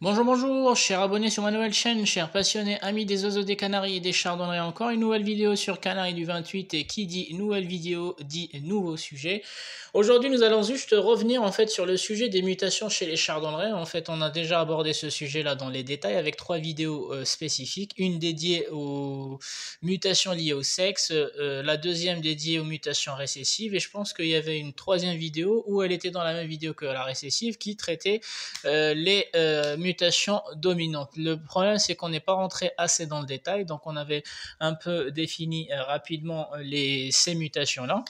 Bonjour, bonjour, chers abonnés sur ma nouvelle chaîne, chers passionnés, amis des oiseaux des Canaries et des chardonnerets, encore une nouvelle vidéo sur Canaries du 28 et qui dit nouvelle vidéo dit nouveau sujet. Aujourd'hui, nous allons juste revenir en fait sur le sujet des mutations chez les chardonnerets. En fait, on a déjà abordé ce sujet-là dans les détails avec 3 vidéos spécifiques, une dédiée aux mutations liées au sexe, la deuxième dédiée aux mutations récessives et je pense qu'il y avait une troisième vidéo où elle était dans la même vidéo que la récessive qui traitait les mutations dominantes. Le problème, c'est qu'on n'est pas rentré assez dans le détail, donc on avait un peu défini rapidement ces mutations-là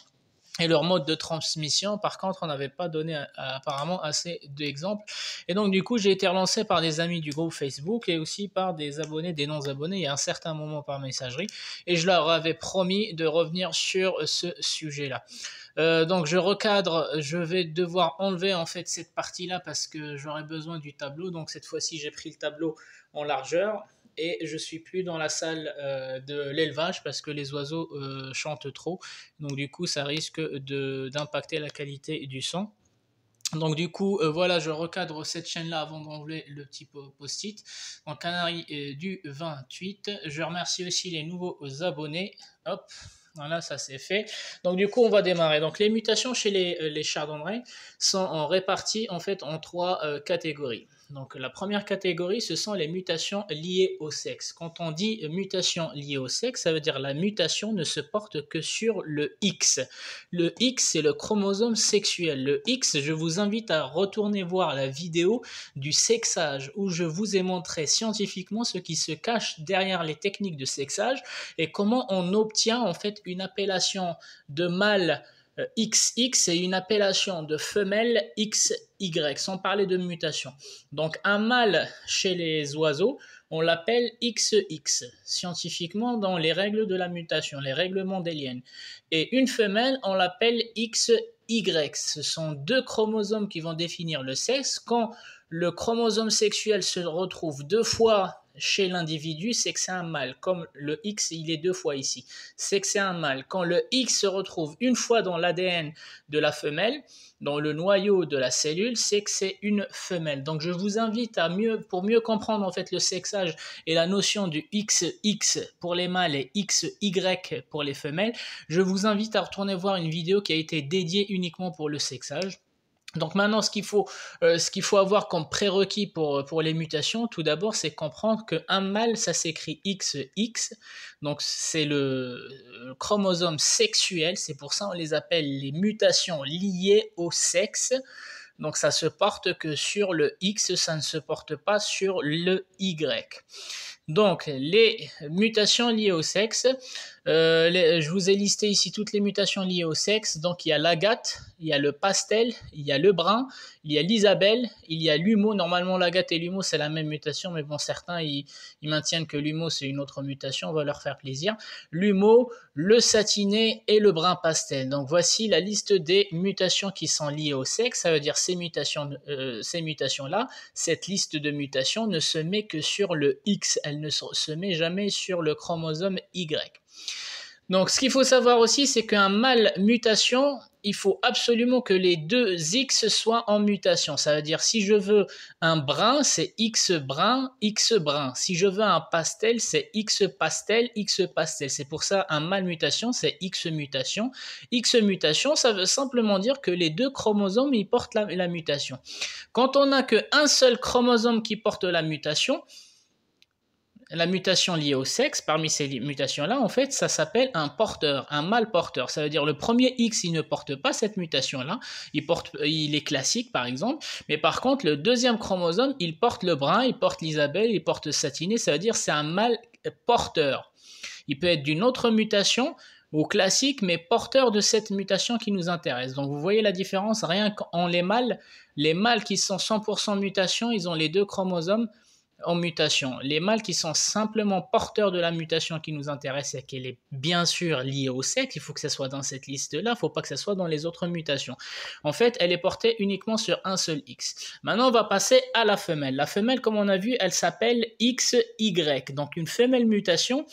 et leur mode de transmission. Par contre, on n'avait pas donné apparemment assez d'exemples. Et donc, du coup, j'ai été relancé par des amis du groupe Facebook et aussi par des abonnés, des non-abonnés, il y a un certain moment par messagerie. Et je leur avais promis de revenir sur ce sujet-là. Donc, je recadre, je vais devoir enlever en fait cette partie-là parce que j'aurai besoin du tableau. Donc, cette fois-ci, j'ai pris le tableau en largeur. Et je suis plus dans la salle de l'élevage parce que les oiseaux chantent trop. Donc du coup, ça risque d'impacter la qualité du son. Donc du coup, voilà, je recadre cette chaîne-là avant d'enlever le petit post-it. En Canaries du 28. Je remercie aussi les nouveaux abonnés. Hop. Voilà, ça c'est fait. Donc du coup, on va démarrer. Donc les mutations chez les chardonnerets sont réparties en fait en 3 catégories. Donc la première catégorie, ce sont les mutations liées au sexe. Quand on dit mutation liée au sexe, ça veut dire la mutation ne se porte que sur le X. Le X, c'est le chromosome sexuel. Le X, je vous invite à retourner voir la vidéo du sexage où je vous ai montré scientifiquement ce qui se cache derrière les techniques de sexage et comment on obtient en fait une appellation de mâle XX et une appellation de femelle XY, sans parler de mutation. Donc un mâle chez les oiseaux, on l'appelle XX, scientifiquement dans les règles de la mutation, les règles mendéliennes. Et une femelle, on l'appelle XY. Ce sont 2 chromosomes qui vont définir le sexe. Quand le chromosome sexuel se retrouve 2 fois chez l'individu, c'est que c'est un mâle. Comme le X, il est 2 fois ici, c'est que c'est un mâle. Quand le X se retrouve une fois dans l'ADN de la femelle, dans le noyau de la cellule, c'est que c'est une femelle. Donc je vous invite à pour mieux comprendre en fait le sexage et la notion du XX pour les mâles et XY pour les femelles, je vous invite à retourner voir une vidéo qui a été dédiée uniquement pour le sexage. Donc maintenant, ce qu'il faut avoir comme prérequis pour les mutations, tout d'abord, c'est comprendre qu'un mâle, ça s'écrit XX, donc c'est le chromosome sexuel, c'est pour ça qu'on les appelle les mutations liées au sexe. Donc ça se porte que sur le X, ça ne se porte pas sur le Y. Donc, les mutations liées au sexe, je vous ai listé ici toutes les mutations liées au sexe. Donc, il y a l'agate, il y a le pastel, il y a le brun, il y a l'isabelle, il y a l'humo. Normalement, l'agate et l'humo, c'est la même mutation, mais bon, certains, ils maintiennent que l'humo, c'est une autre mutation, on va leur faire plaisir. L'humo, le satiné et le brun pastel. Donc, voici la liste des mutations qui sont liées au sexe. Ça veut dire ces mutations-là, cette liste de mutations ne se met que sur le X. Elle ne se met jamais sur le chromosome Y. Donc, ce qu'il faut savoir aussi, c'est qu'un mâle mutation, il faut absolument que les 2 X soient en mutation. Ça veut dire, si je veux un brun, c'est X brun, X brun. Si je veux un pastel, c'est X pastel, X pastel. C'est pour ça, un mâle mutation, c'est X mutation. X mutation, ça veut simplement dire que les 2 chromosomes, ils portent la mutation. Quand on n'a qu'un seul chromosome qui porte la mutation liée au sexe, parmi ces mutations-là, en fait, ça s'appelle un porteur, un mâle porteur. Ça veut dire le premier X, il ne porte pas cette mutation-là, il est classique, par exemple, mais par contre, le deuxième chromosome, il porte le brun, il porte l'isabelle, il porte le satiné, ça veut dire c'est un mâle porteur. Il peut être d'une autre mutation, ou classique, mais porteur de cette mutation qui nous intéresse. Donc, vous voyez la différence, rien qu'en les mâles qui sont 100% mutation, ils ont les 2 chromosomes en mutation. Les mâles qui sont simplement porteurs de la mutation qui nous intéresse et qu'elle est bien sûr liée au sexe, il faut que ça soit dans cette liste-là, il ne faut pas que ça soit dans les autres mutations. En fait, elle est portée uniquement sur un seul X. Maintenant, on va passer à la femelle. La femelle, comme on a vu, elle s'appelle XY. Donc, une femelle mutation,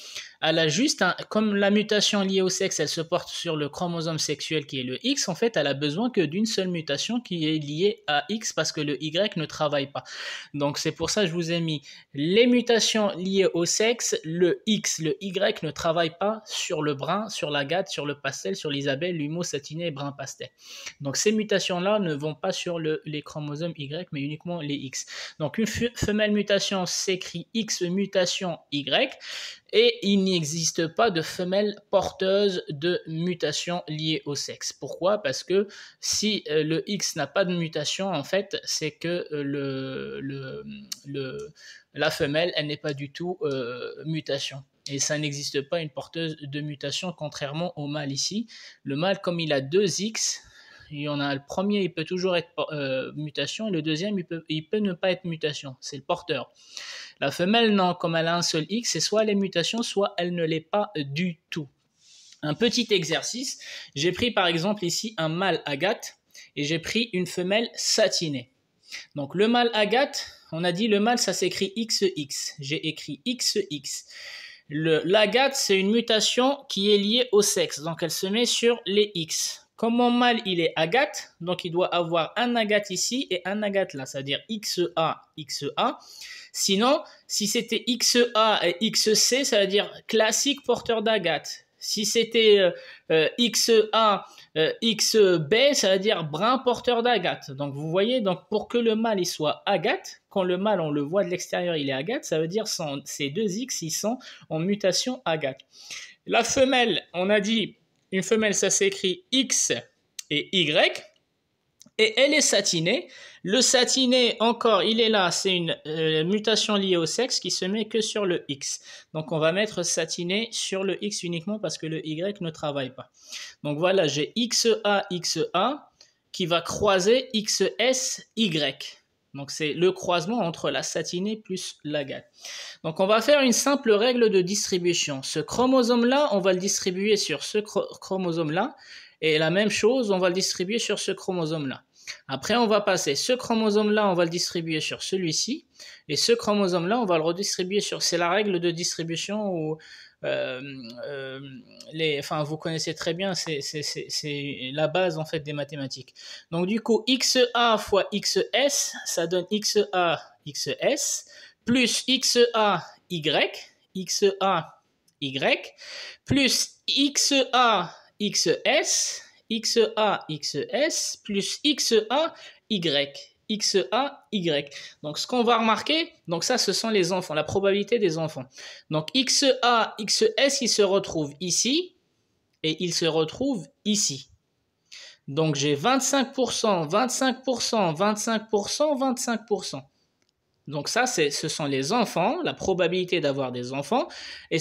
elle a juste, comme la mutation liée au sexe, elle se porte sur le chromosome sexuel qui est le X, en fait, elle a besoin que d'une seule mutation qui est liée à X parce que le Y ne travaille pas. Donc c'est pour ça que je vous ai mis les mutations liées au sexe, le X, le Y ne travaille pas sur le brun, sur l'agate, sur le pastel, sur l'isabelle, l'humo satiné et brun pastel. Donc ces mutations-là ne vont pas sur les chromosomes Y, mais uniquement les X. Donc une femelle mutation s'écrit X mutation Y, et il n'existe pas de femelle porteuse de mutation liée au sexe. Pourquoi? Parce que si le X n'a pas de mutation, en fait, c'est que la femelle, elle n'est pas du tout mutation. Et ça n'existe pas une porteuse de mutation, contrairement au mâle ici. Le mâle, comme il a deux X, il y en a le premier, il peut toujours être mutation, et le deuxième, il peut ne pas être mutation. C'est le porteur. La femelle, non, comme elle a un seul X, c'est soit elle est mutation, soit elle ne l'est pas du tout. Un petit exercice, j'ai pris par exemple ici un mâle agate et j'ai pris une femelle satinée. Donc le mâle agate, on a dit le mâle ça s'écrit XX, j'ai écrit XX. L'agate c'est une mutation qui est liée au sexe, donc elle se met sur les X. Comme mon mâle il est agate, donc il doit avoir un agate ici et un agate là, c'est-à-dire XA, XA. Sinon, si c'était XA et XC, ça veut dire classique porteur d'agate. Si c'était XA, XB, ça veut dire brun porteur d'agate. Donc vous voyez, donc pour que le mâle il soit agate, quand le mâle on le voit de l'extérieur il est agate, ça veut dire ces deux X ils sont en mutation agate. La femelle, on a dit, une femelle ça s'écrit X et Y. Et elle est satinée. Le satiné, encore, il est là, c'est une mutation liée au sexe qui se met que sur le X. Donc on va mettre satiné sur le X uniquement parce que le Y ne travaille pas. Donc voilà, j'ai XA, XA qui va croiser XS, Y. Donc c'est le croisement entre la satinée plus l'agate. Donc on va faire une simple règle de distribution. Ce chromosome-là, on va le distribuer sur ce chromosome-là. Et la même chose, on va le distribuer sur ce chromosome-là. Après, on va passer ce chromosome-là, on va le distribuer sur celui-ci. Et ce chromosome-là, on va le redistribuer sur... C'est la règle de distribution où... vous connaissez très bien, c'est la base en fait des mathématiques. Donc du coup, XA fois XS, ça donne XA, XS, plus XA, Y, XA, Y, plus XA, XS, XA, XS, plus XA, Y. XA, Y. Donc, ce qu'on va remarquer, donc ça, ce sont les enfants, la probabilité des enfants. Donc, XA, XS, il se retrouve ici et il se retrouve ici. Donc, j'ai 25%, 25%, 25%, 25%. Donc ça, ce sont les enfants, la probabilité d'avoir des enfants. Et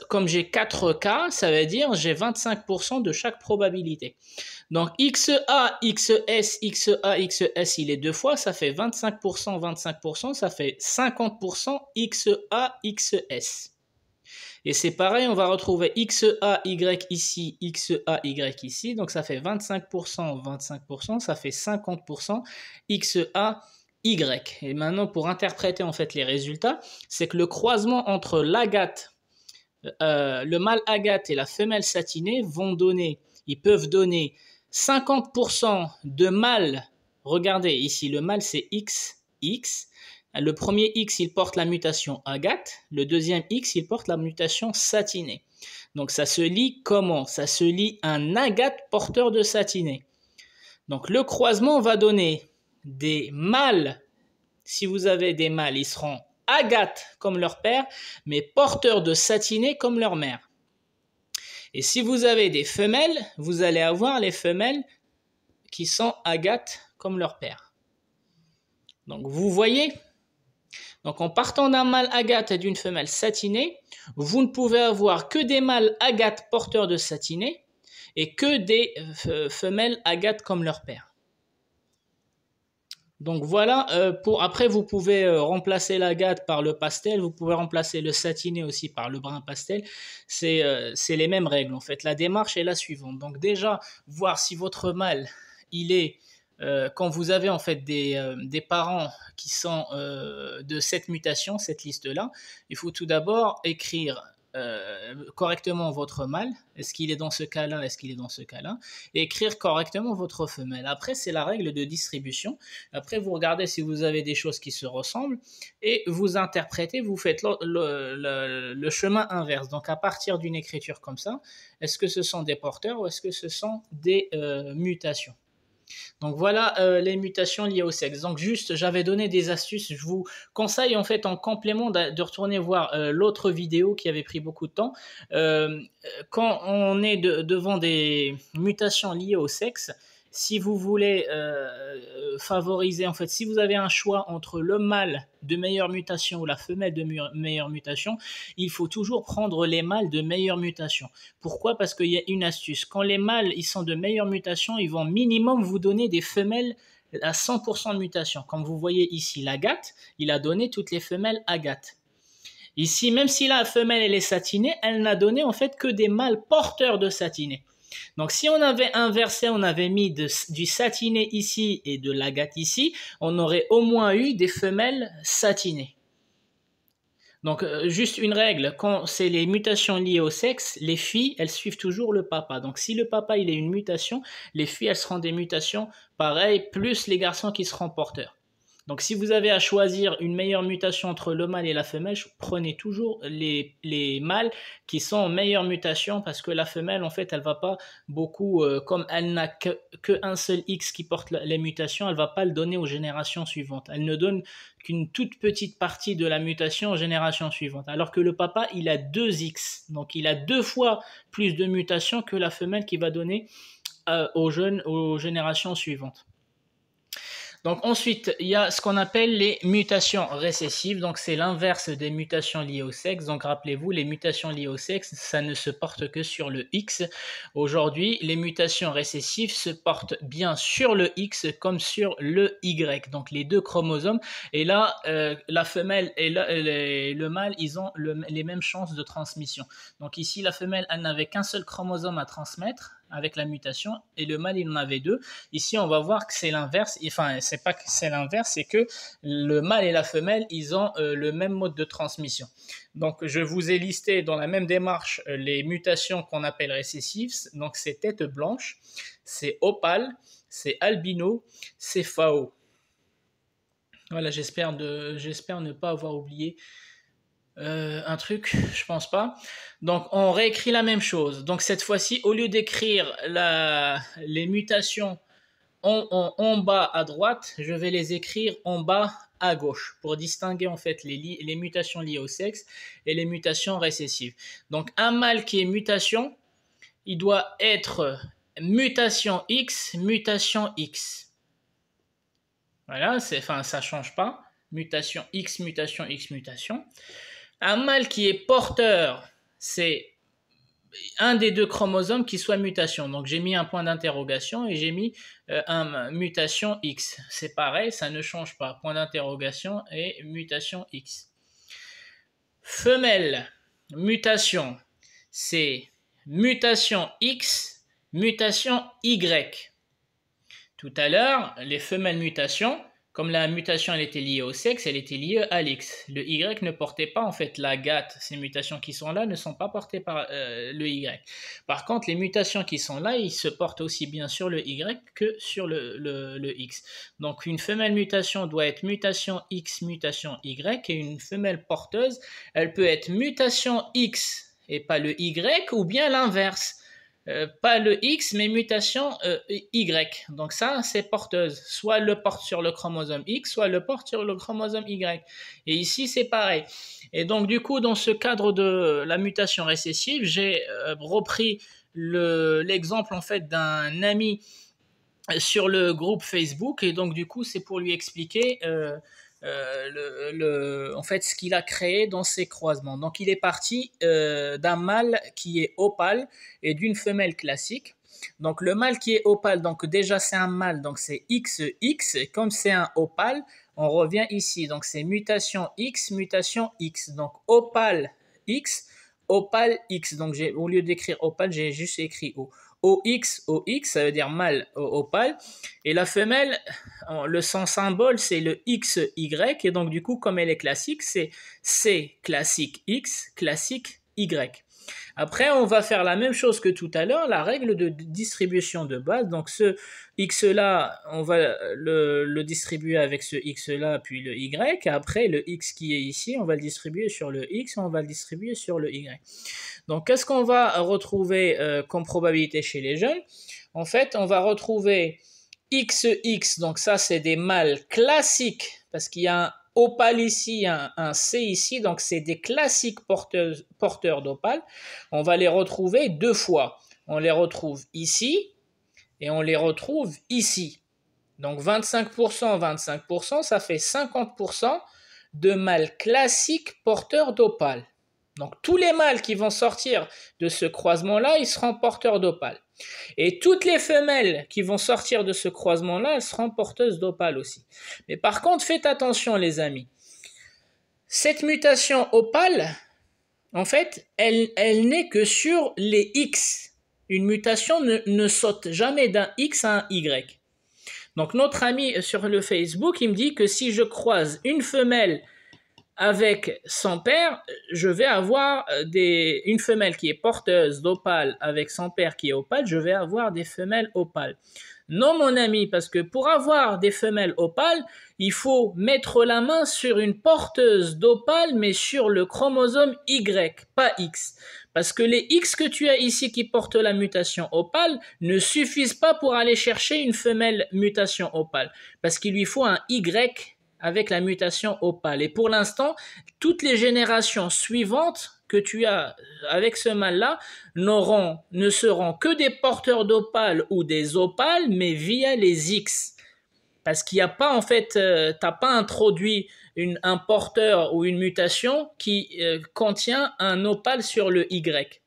comme j'ai 4 cas, ça veut dire j'ai 25% de chaque probabilité. Donc XA, XS, XA, XS, il est deux fois, ça fait 25%, 25%, ça fait 50% XA, XS. Et c'est pareil, on va retrouver XA, Y ici, XA, Y ici. Donc ça fait 25%, 25%, ça fait 50% XA, Y. Et maintenant, pour interpréter en fait les résultats, c'est que le croisement entre l'agate, le mâle agate et la femelle satinée ils peuvent donner 50% de mâles. Regardez ici, le mâle c'est XX. Le premier X, il porte la mutation agate. Le deuxième X, il porte la mutation satinée. Donc ça se lit comment? Ça se lit un agate porteur de satiné. Donc le croisement va donner des mâles. Si vous avez des mâles, ils seront agate comme leur père, mais porteurs de satiné comme leur mère. Et si vous avez des femelles, vous allez avoir les femelles qui sont agate comme leur père. Donc vous voyez, donc en partant d'un mâle agate et d'une femelle satinée, vous ne pouvez avoir que des mâles agate porteurs de satiné et que des femelles agate comme leur père. Donc voilà, après vous pouvez remplacer l'agate par le pastel, vous pouvez remplacer le satiné aussi par le brun pastel, c'est les mêmes règles en fait. La démarche est la suivante, donc déjà voir si votre mâle, il est, quand vous avez en fait des parents qui sont de cette mutation, cette liste-là, il faut tout d'abord écrire correctement votre mâle. Est-ce qu'il est dans ce cas-là? Est-ce qu'il est dans ce cas-là? Et écrire correctement votre femelle. Après, c'est la règle de distribution. Après, vous regardez si vous avez des choses qui se ressemblent et vous interprétez, vous faites le chemin inverse. Donc, à partir d'une écriture comme ça, est-ce que ce sont des porteurs ou est-ce que ce sont des mutations? Donc voilà les mutations liées au sexe. Donc juste, j'avais donné des astuces. Je vous conseille en fait en complément de retourner voir l'autre vidéo qui avait pris beaucoup de temps. Quand on est devant des mutations liées au sexe, si vous voulez favoriser, en fait, si vous avez un choix entre le mâle de meilleure mutation ou la femelle de meilleure mutation, il faut toujours prendre les mâles de meilleure mutation. Pourquoi? Parce qu'il y a une astuce. Quand les mâles ils sont de meilleure mutation, ils vont minimum vous donner des femelles à 100% de mutation. Comme vous voyez ici, l'agate, il a donné toutes les femelles agates. Ici, même si la femelle elle est satinée, elle n'a donné en fait que des mâles porteurs de satiné. Donc si on avait inversé, on avait mis du satiné ici et de l'agate ici, on aurait au moins eu des femelles satinées. Donc juste une règle, quand c'est les mutations liées au sexe, les filles, elles suivent toujours le papa. Donc si le papa il est une mutation, les filles elles seront des mutations pareil, plus les garçons qui seront porteurs. Donc si vous avez à choisir une meilleure mutation entre le mâle et la femelle, prenez toujours les mâles qui sont en meilleure mutation parce que la femelle, en fait, elle va pas beaucoup, comme elle n'a qu'un seul X qui porte les mutations, elle va pas le donner aux générations suivantes. Elle ne donne qu'une toute petite partie de la mutation aux générations suivantes. Alors que le papa, il a 2 X. Donc il a 2 fois plus de mutations que la femelle qui va donner aux générations suivantes. Donc ensuite, il y a ce qu'on appelle les mutations récessives. Donc c'est l'inverse des mutations liées au sexe. Donc rappelez-vous, les mutations liées au sexe, ça ne se porte que sur le X. Aujourd'hui, les mutations récessives se portent bien sur le X comme sur le Y. Donc les 2 chromosomes. Et là, la femelle et le mâle, ils ont les mêmes chances de transmission. Donc ici, la femelle, elle n'avait qu'un seul chromosome à transmettre avec la mutation et le mâle il en avait 2. Ici on va voir que c'est l'inverse, enfin c'est pas que c'est l'inverse, c'est que le mâle et la femelle ils ont le même mode de transmission. Donc je vous ai listé dans la même démarche les mutations qu'on appelle récessives. Donc c'est tête blanche, c'est opale, c'est albino, c'est FAO. Voilà, j'espère ne pas avoir oublié un truc, je pense pas. Donc on réécrit la même chose. Donc cette fois-ci, au lieu d'écrire les mutations en bas à droite, je vais les écrire en bas à gauche pour distinguer en fait les mutations liées au sexe et les mutations récessives. Donc un mâle qui est mutation, il doit être mutation X, mutation X. Voilà, ça change pas. Mutation X, mutation X, mutation. Un mâle qui est porteur, c'est un des 2 chromosomes qui soit mutation. Donc j'ai mis un point d'interrogation et j'ai mis un mutation X. C'est pareil, ça ne change pas. Point d'interrogation et mutation X. Femelle, mutation, c'est mutation X, mutation Y. Tout à l'heure, les femelles mutations, comme la mutation elle était liée au sexe, elle était liée à l'X. Le Y ne portait pas en fait la gate. Ces mutations qui sont là ne sont pas portées par le Y. Par contre, les mutations qui sont là, ils se portent aussi bien sur le Y que sur le X. Donc une femelle mutation doit être mutation X, mutation Y, et une femelle porteuse, elle peut être mutation X et pas le Y, ou bien l'inverse. Pas le X, mais mutation Y. Donc ça, c'est porteuse. Soit le porte sur le chromosome X, soit le porte sur le chromosome Y. Et ici, c'est pareil. Et donc, du coup, dans ce cadre de la mutation récessive, j'ai repris l'exemple en fait d'un ami sur le groupe Facebook. Et donc, du coup, c'est pour lui expliquer en fait ce qu'il a créé dans ses croisements. Donc il est parti d'un mâle qui est opale et d'une femelle classique. Donc le mâle qui est opale, donc déjà c'est un mâle, donc c'est XX, et comme c'est un opale, on revient ici, donc c'est mutation X, mutation X, donc opale X, opale X, donc au lieu d'écrire opale, j'ai juste écrit O. OX, ça veut dire mâle opale, et la femelle, son symbole c'est le XY, et donc du coup comme elle est classique, c'est C classique X, classique Y. Après, on va faire la même chose que tout à l'heure, la règle de distribution de base. Donc, ce X-là, on va le distribuer avec ce X-là, puis le Y. Après, le X qui est ici, on va le distribuer sur le X, on va le distribuer sur le Y. Donc, qu'est-ce qu'on va retrouver comme probabilité chez les jeunes? En fait, on va retrouver XX, donc ça, c'est des mâles classiques, parce qu'il y a un opale ici, un C ici, donc c'est des classiques porteurs d'opale. On va les retrouver deux fois. On les retrouve ici et on les retrouve ici. Donc 25%, 25%, ça fait 50% de mâles classiques porteurs d'opale. Donc tous les mâles qui vont sortir de ce croisement-là, ils seront porteurs d'opale. Et toutes les femelles qui vont sortir de ce croisement-là, elles seront porteuses d'opale aussi. Mais par contre, faites attention les amis. Cette mutation opale, en fait, elle n'est que sur les X. Une mutation ne saute jamais d'un X à un Y. Donc notre ami sur le Facebook, il me dit que si je croise une femelle avec son père, je vais avoir une femelle qui est porteuse d'opale avec son père qui est opale, je vais avoir des femelles opales. Non mon ami, parce que pour avoir des femelles opales, il faut mettre la main sur une porteuse d'opale, mais sur le chromosome Y, pas X. Parce que les X que tu as ici qui portent la mutation opale ne suffisent pas pour aller chercher une femelle mutation opale. Parce qu'il lui faut un Y avec la mutation opale. Et pour l'instant, toutes les générations suivantes que tu as avec ce mâle-là ne seront que des porteurs d'opale ou des opales, mais via les X. Parce qu'il n'y a pas, en fait, tu n'as pas introduit un porteur ou une mutation qui contient un opale sur le Y.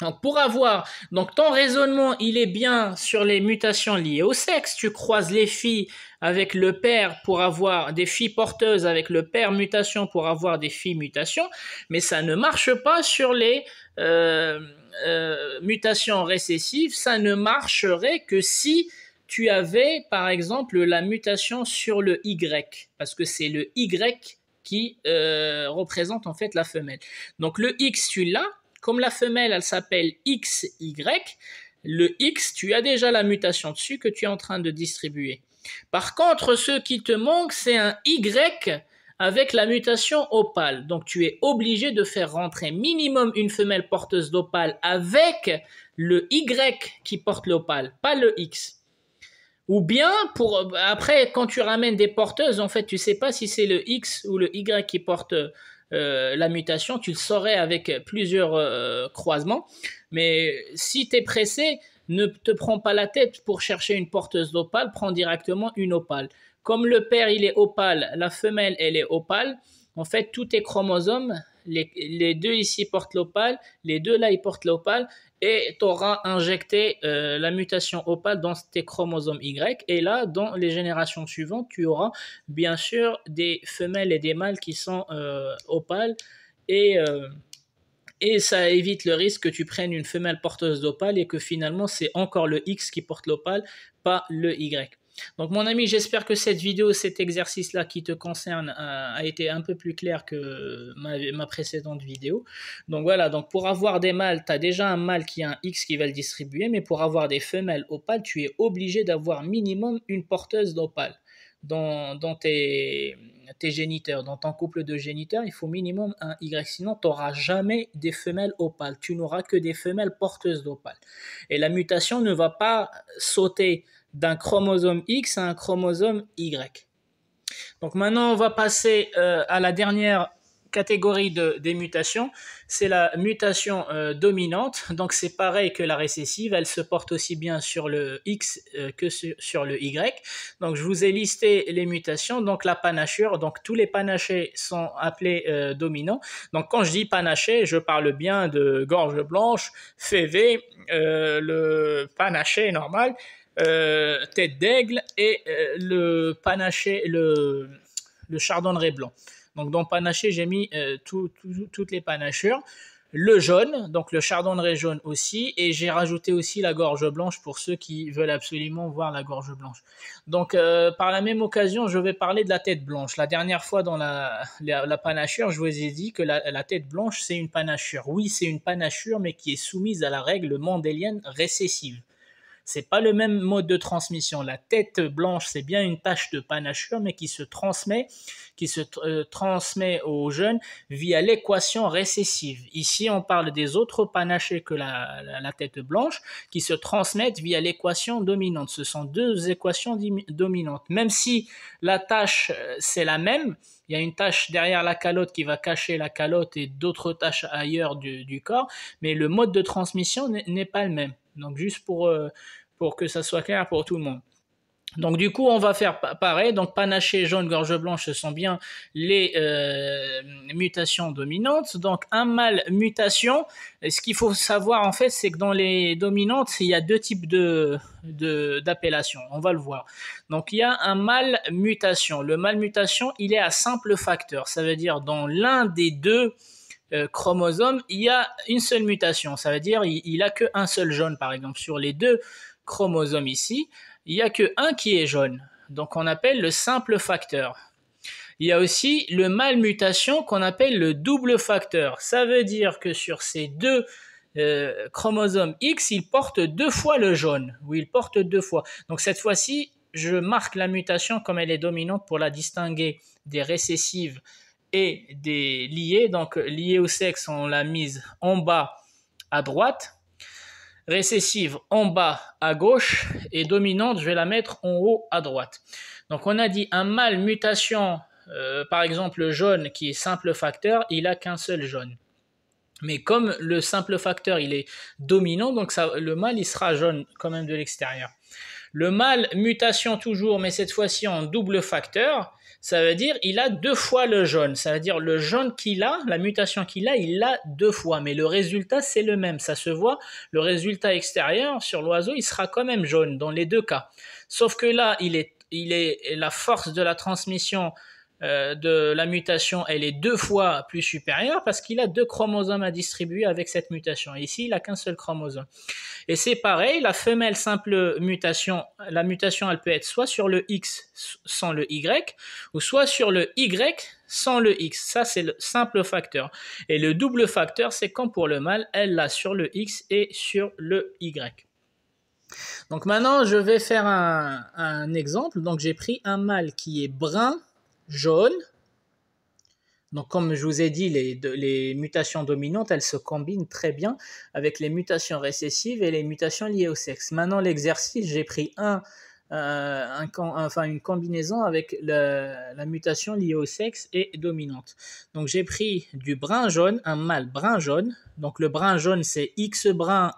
Donc ton raisonnement, il est bien sur les mutations liées au sexe. Tu croises les filles avec le père pour avoir des filles porteuses avec le père mutation pour avoir des filles mutations, mais ça ne marche pas sur les mutations récessives. Ça ne marcherait que si tu avais par exemple la mutation sur le Y, parce que c'est le Y qui représente en fait la femelle. Donc le X, tu l'as. Comme la femelle, elle s'appelle XY, le X, tu as déjà la mutation dessus que tu es en train de distribuer. Par contre, ce qui te manque, c'est un Y avec la mutation opale. Donc, tu es obligé de faire rentrer minimum une femelle porteuse d'opale avec le Y qui porte l'opale, pas le X. Ou bien, après, quand tu ramènes des porteuses, en fait, tu ne sais pas si c'est le X ou le Y qui porte la mutation, tu le saurais avec plusieurs croisements. Mais si tu es pressé, ne te prends pas la tête pour chercher une porteuse d'opale, prends directement une opale. Comme le père il est opale, la femelle elle est opale, en fait tous tes chromosomes, les deux ici portent l'opale, les deux là ils portent l'opale, et tu auras injecté la mutation opale dans tes chromosomes Y, et là dans les générations suivantes tu auras bien sûr des femelles et des mâles qui sont opales, et ça évite le risque que tu prennes une femelle porteuse d'opale et que finalement c'est encore le X qui porte l'opale, pas le Y. Donc mon ami, j'espère que cette vidéo, cet exercice-là qui te concerne a été un peu plus clair que ma précédente vidéo. Donc voilà, donc pour avoir des mâles, tu as déjà un mâle qui a un X qui va le distribuer, mais pour avoir des femelles opales, tu es obligé d'avoir minimum une porteuse d'opale. Dans tes géniteurs, dans ton couple de géniteurs, il faut minimum un Y, sinon tu n'auras jamais des femelles opales, tu n'auras que des femelles porteuses d'opale. Et la mutation ne va pas sauter d'un chromosome X à un chromosome Y. Donc maintenant, on va passer à la dernière catégorie des mutations, c'est la mutation dominante. Donc c'est pareil que la récessive, elle se porte aussi bien sur le X que sur le Y. Donc je vous ai listé les mutations. Donc la panachure, donc tous les panachés sont appelés dominants. Donc quand je dis panaché, je parle bien de gorge blanche, févé, le panaché normal, tête d'aigle et le panaché, le chardonneret blanc. Donc dans panaché, j'ai mis toutes les panachures. le jaune, donc le chardonneret jaune aussi, et j'ai rajouté aussi la gorge blanche pour ceux qui veulent absolument voir la gorge blanche. Donc par la même occasion, je vais parler de la tête blanche. La dernière fois dans la panachure, je vous ai dit que la tête blanche, c'est une panachure. Oui, c'est une panachure, mais qui est soumise à la règle mendélienne récessive. C'est pas le même mode de transmission. La tête blanche, c'est bien une tache de panachure, mais qui se transmet aux jeunes via l'équation récessive. Ici, on parle des autres panachés que la tête blanche qui se transmettent via l'équation dominante. Ce sont deux équations dominantes. Même si la tache, c'est la même, il y a une tache derrière la calotte qui va cacher la calotte et d'autres taches ailleurs du corps, mais le mode de transmission n'est pas le même. Donc juste pour que ça soit clair pour tout le monde. Donc du coup, on va faire pareil. Donc panaché, jaune, gorge blanche, ce sont bien les mutations dominantes. Donc un mâle mutation, ce qu'il faut savoir en fait, c'est que dans les dominantes, il y a deux types d'appellations. On va le voir. Donc il y a un mâle mutation. Le mâle mutation, il est à simple facteur. Ça veut dire dans l'un des deux chromosomes, il y a une seule mutation. Ça veut dire il a qu'un seul jaune, par exemple. Sur les deux chromosomes ici, il n'y a qu'un qui est jaune. Donc on appelle le simple facteur. Il y a aussi le mâle mutation qu'on appelle le double facteur. Ça veut dire que sur ces deux chromosomes X, il porte deux fois le jaune. Oui, il porte deux fois. Donc cette fois-ci, je marque la mutation comme elle est dominante pour la distinguer des récessives et des liées. Donc liées au sexe, on l'a mise en bas à droite. Récessive en bas à gauche et dominante, je vais la mettre en haut à droite. Donc on a dit un mâle mutation, par exemple le jaune qui est simple facteur, il n'a qu'un seul jaune. Mais comme le simple facteur il est dominant, donc le mâle il sera jaune quand même de l'extérieur. Le mâle mutation toujours, mais cette fois-ci en double facteur, ça veut dire il a deux fois le jaune. Ça veut dire le jaune qu'il a, la mutation qu'il a, il l'a deux fois. Mais le résultat, c'est le même. Ça se voit, le résultat extérieur sur l'oiseau, il sera quand même jaune dans les deux cas. Sauf que là, la force de la transmission de la mutation, elle est deux fois plus supérieure parce qu'il a deux chromosomes à distribuer avec cette mutation. Et ici, il n'a qu'un seul chromosome. Et c'est pareil, la femelle simple mutation, la mutation, elle peut être soit sur le X sans le Y, ou soit sur le Y sans le X. Ça, c'est le simple facteur. Et le double facteur, c'est quand pour le mâle, elle l'a sur le X et sur le Y. Donc maintenant, je vais faire un exemple. Donc j'ai pris un mâle qui est brun, jaune. Donc comme je vous ai dit, les mutations dominantes, elles se combinent très bien avec les mutations récessives et les mutations liées au sexe. Maintenant l'exercice, j'ai pris une combinaison avec la mutation liée au sexe et dominante. Donc j'ai pris du brun jaune, un mâle brun jaune. Donc le brun jaune c'est X brun,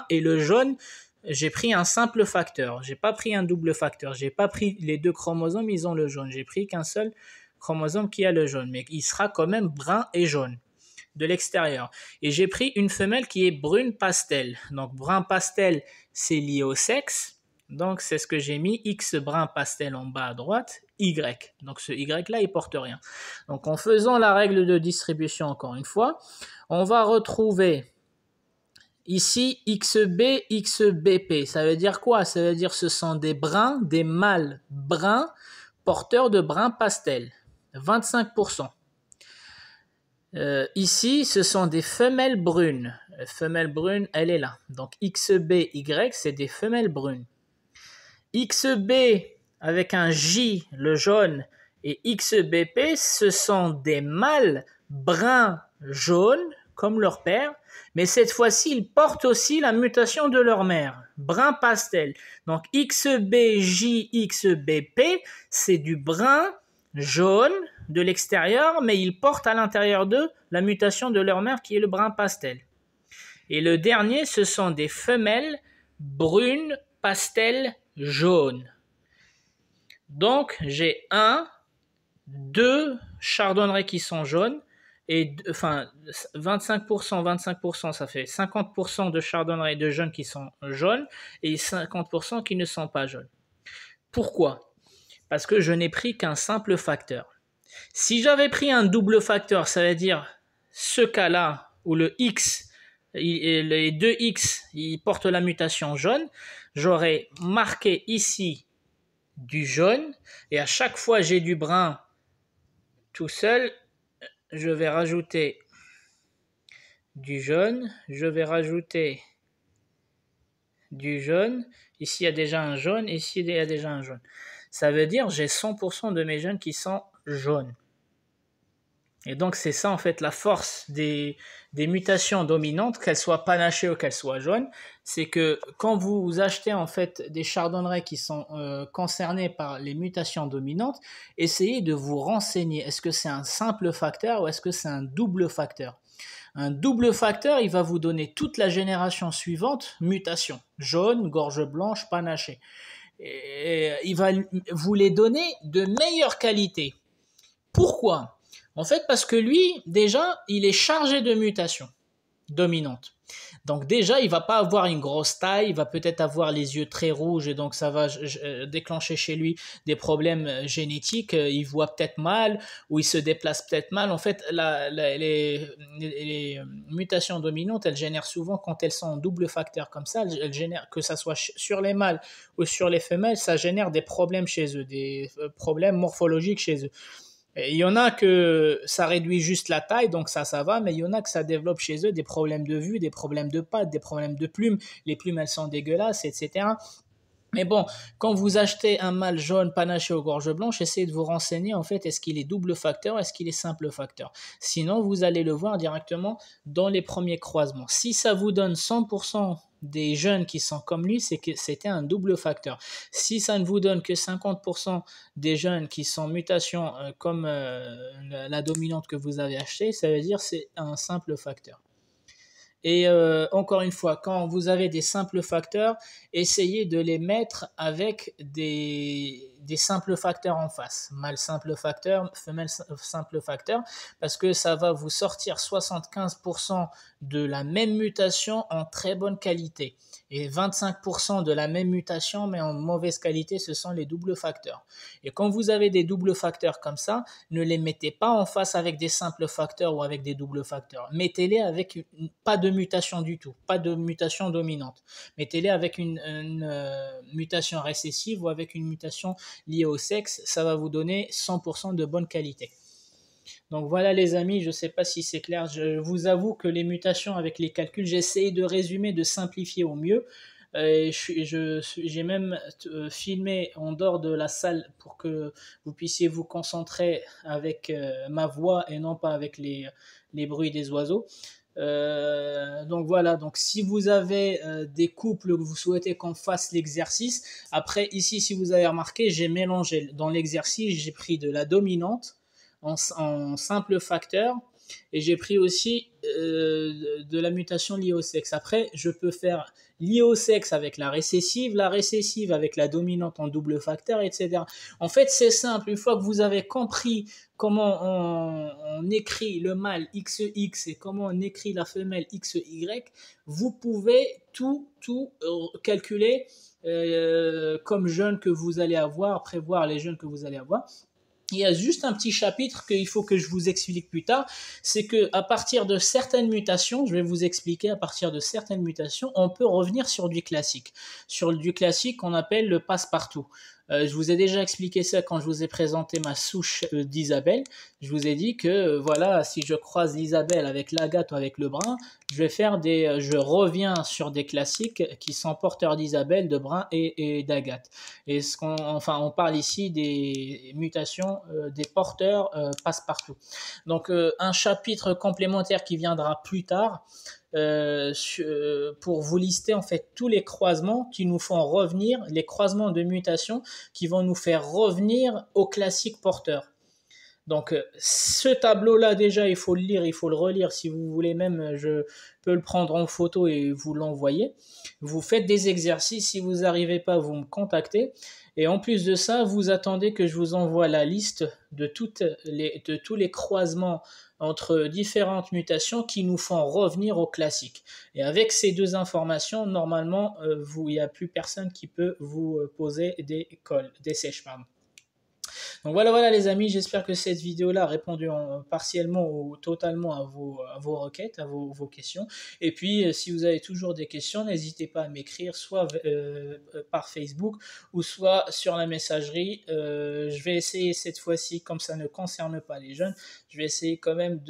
et le jaune, j'ai pris un simple facteur. J'ai pas pris un double facteur. J'ai pas pris les deux chromosomes, ils ont le jaune. J'ai pris qu'un seul chromosome qui a le jaune, mais il sera quand même brun et jaune de l'extérieur. Et j'ai pris une femelle qui est brune pastel. Donc brun pastel, c'est lié au sexe. Donc c'est ce que j'ai mis, X brun pastel en bas à droite, Y. Donc ce Y là, il porte rien. Donc en faisant la règle de distribution encore une fois, on va retrouver ici XB, XBP. Ça veut dire quoi? Ça veut dire que ce sont des bruns, des mâles bruns porteurs de brun pastel. 25%. Ici, ce sont des femelles brunes. La femelle brune, elle est là. Donc XBY, c'est des femelles brunes. XB avec un J, le jaune, et XBP, ce sont des mâles bruns jaunes, comme leur père, mais cette fois-ci, ils portent aussi la mutation de leur mère, brun pastel. Donc XBJ, XBP, c'est du brun jaune de l'extérieur, mais ils portent à l'intérieur d'eux la mutation de leur mère qui est le brun pastel. Et le dernier, ce sont des femelles brunes pastel jaune. Donc j'ai 2 chardonnerets qui sont jaunes, et 25%, ça fait 50% de chardonnerets de jeunes qui sont jaunes et 50% qui ne sont pas jaunes. Pourquoi? Parce que je n'ai pris qu'un simple facteur. Si j'avais pris un double facteur, ça veut dire ce cas-là, où le X, les deux X, ils portent la mutation jaune, j'aurais marqué ici du jaune, et à chaque fois j'ai du brun tout seul, je vais rajouter du jaune, je vais rajouter du jaune, ici il y a déjà un jaune, ici il y a déjà un jaune. Ça veut dire j'ai 100% de mes jaunes qui sont jaunes. Et donc c'est ça en fait la force des mutations dominantes, qu'elles soient panachées ou qu'elles soient jaunes, c'est que quand vous achetez en fait des chardonnerets qui sont concernés par les mutations dominantes, essayez de vous renseigner, est-ce que c'est un simple facteur ou est-ce que c'est un double facteur? Un double facteur, il va vous donner toute la génération suivante, mutation, jaune, gorge blanche, panachée. Et il va vous les donner de meilleure qualité. Pourquoi? En fait, parce que lui, déjà, il est chargé de mutations dominantes. Donc déjà, il va pas avoir une grosse taille, il va peut-être avoir les yeux très rouges et donc ça va déclencher chez lui des problèmes génétiques. Il voit peut-être mal ou il se déplace peut-être mal. En fait, les mutations dominantes, elles génèrent souvent quand elles sont en double facteur comme ça, elles génèrent, que ça soit sur les mâles ou sur les femelles, ça génère des problèmes chez eux, des problèmes morphologiques chez eux. Il y en a que ça réduit juste la taille, donc ça va, mais il y en a que ça développe chez eux des problèmes de vue, des problèmes de pattes, des problèmes de plumes. Les plumes, elles sont dégueulasses, etc. Mais bon, quand vous achetez un mâle jaune panaché aux gorges blanches, essayez de vous renseigner, en fait, est-ce qu'il est double facteur, est-ce qu'il est simple facteur. Sinon, vous allez le voir directement dans les premiers croisements. Si ça vous donne 100% des jeunes qui sont comme lui, c'est que c'était un double facteur. Si ça ne vous donne que 50% des jeunes qui sont mutations comme la dominante que vous avez achetée, ça veut dire que c'est un simple facteur. Et encore une fois, quand vous avez des simples facteurs, essayez de les mettre avec des simples facteurs en face. Mâle simple facteur, femelle simple facteur, parce que ça va vous sortir 75% de la même mutation en très bonne qualité. Et 25% de la même mutation, mais en mauvaise qualité, ce sont les doubles facteurs. Et quand vous avez des doubles facteurs comme ça, ne les mettez pas en face avec des simples facteurs ou avec des doubles facteurs. Mettez-les avec pas de mutation du tout, pas de mutation dominante. Mettez-les avec une mutation récessive ou avec une mutation liée au sexe, ça va vous donner 100% de bonne qualité. Donc voilà les amis, je ne sais pas si c'est clair, je vous avoue que les mutations avec les calculs, j'essaye de résumer, de simplifier au mieux. J'ai même filmé en dehors de la salle pour que vous puissiez vous concentrer avec ma voix et non pas avec les bruits des oiseaux. Donc voilà, donc si vous avez des couples que vous souhaitez qu'on fasse l'exercice, après ici si vous avez remarqué, j'ai mélangé dans l'exercice, j'ai pris de la dominante en simple facteur et j'ai pris aussi de la mutation liée au sexe. Après, je peux faire liée au sexe avec la récessive avec la dominante en double facteur, etc. En fait, c'est simple. Une fois que vous avez compris comment on écrit le mâle XX et comment on écrit la femelle XY, vous pouvez tout calculer comme jeunes que vous allez avoir, prévoir les jeunes que vous allez avoir. Il y a juste un petit chapitre qu'il faut que je vous explique plus tard, c'est que à partir de certaines mutations, je vais vous expliquer, à partir de certaines mutations, on peut revenir sur du classique. Sur du classique qu'on appelle le passe-partout. Je vous ai déjà expliqué ça quand je vous ai présenté ma souche d'Isabelle. Je vous ai dit que voilà, si je croise l'Isabelle avec l'Agathe ou avec le brun, je reviens sur des classiques qui sont porteurs d'Isabelle, de brun et d'Agathe. Et on parle ici des mutations des porteurs passe-partout. Donc un chapitre complémentaire qui viendra plus tard pour vous lister en fait tous les croisements qui nous font revenir, les croisements de mutations qui vont nous faire revenir au classique porteur. Donc ce tableau-là déjà, il faut le lire, il faut le relire. Si vous voulez même, je peux le prendre en photo et vous l'envoyer. Vous faites des exercices, si vous n'arrivez pas, vous me contactez. Et en plus de ça, vous attendez que je vous envoie la liste de tous les croisements entre différentes mutations qui nous font revenir au classique. Et avec ces deux informations, normalement, il n'y a plus personne qui peut vous poser des sèches. Donc voilà les amis, j'espère que cette vidéo-là a répondu partiellement ou totalement à vos requêtes, à vos questions. Et puis si vous avez toujours des questions, n'hésitez pas à m'écrire soit par Facebook ou soit sur la messagerie. Je vais essayer cette fois-ci, comme ça ne concerne pas les jeunes, je vais essayer quand même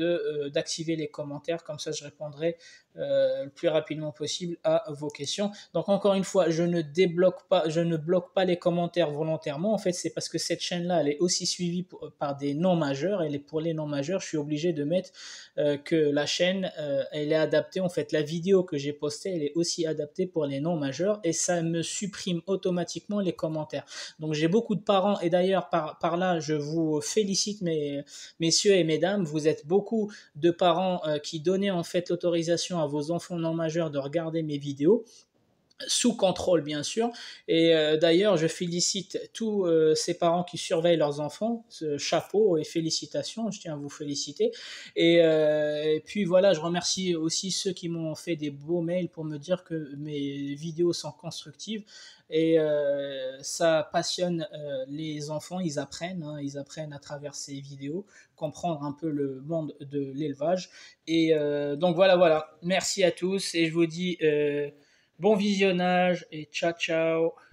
d'activer les commentaires, comme ça je répondrai le plus rapidement possible à vos questions. Donc encore une fois, je ne bloque pas les commentaires volontairement. En fait, c'est parce que cette chaîne-là, elle est aussi suivie par des non-majeurs. Et pour les non-majeurs, je suis obligé de mettre que la chaîne, elle est adaptée. En fait, la vidéo que j'ai postée, elle est aussi adaptée pour les non-majeurs et ça me supprime automatiquement les commentaires. Donc j'ai beaucoup de parents et d'ailleurs par là, je vous félicite messieurs et mesdames, vous êtes beaucoup de parents qui donnaient en fait l'autorisation à vos enfants non majeurs de regarder mes vidéos sous contrôle bien sûr et d'ailleurs je félicite tous ces parents qui surveillent leurs enfants, chapeau et félicitations, je tiens à vous féliciter et puis voilà, je remercie aussi ceux qui m'ont fait des beaux mails pour me dire que mes vidéos sont constructives et ça passionne les enfants, ils apprennent à travers ces vidéos, comprendre un peu le monde de l'élevage et donc voilà, merci à tous et je vous dis bon visionnage et ciao ciao.